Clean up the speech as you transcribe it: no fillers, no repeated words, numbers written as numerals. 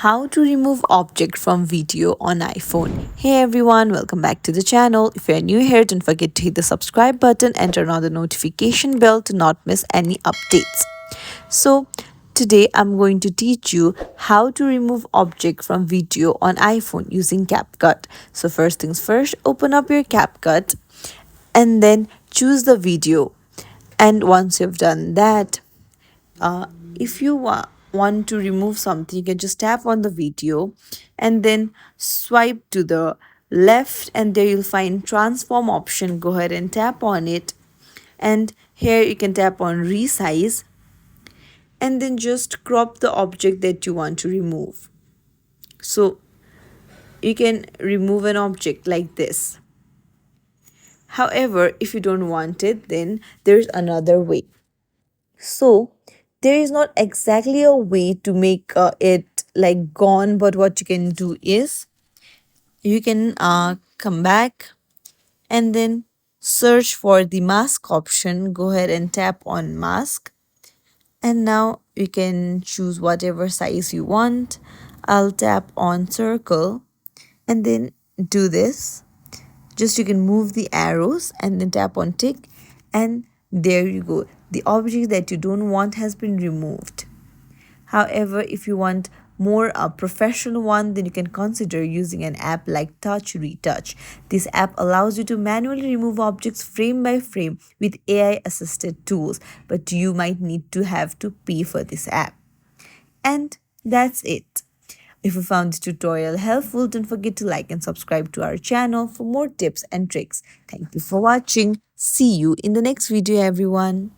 How to remove object from video on iPhone. Hey everyone, welcome back to the channel. If you're new here, don't forget to hit the subscribe button and turn on the notification bell to not miss any updates. So today I'm going to teach you how to remove object from video on iPhone using CapCut. So first things first, open up your CapCut and then choose the video. And once you've done that, uh, if you want to remove something, you can just tap on the video and then swipe to the left, and there you'll find transform option. Go ahead and tap on it, and here you can tap on resize and then just crop the object that you want to remove. So you can remove an object like this. However, if you don't want it, then there's another way. So there is not exactly a way to make it like gone, but what you can do is you can come back and then search for the mask option. Go ahead and tap on mask, and now you can choose whatever size you want. I'll tap on circle and then do this. Just you can move the arrows and then tap on tick, and there you go. The object that you don't want has been removed. However, if you want more a professional one, then you can consider using an app like Touch Retouch. This app allows you to manually remove objects frame by frame with AI assisted tools, but you might need to have to pay for this app. And that's it. If you found this tutorial helpful, don't forget to like and subscribe to our channel for more tips and tricks. Thank you for watching. See you in the next video, everyone.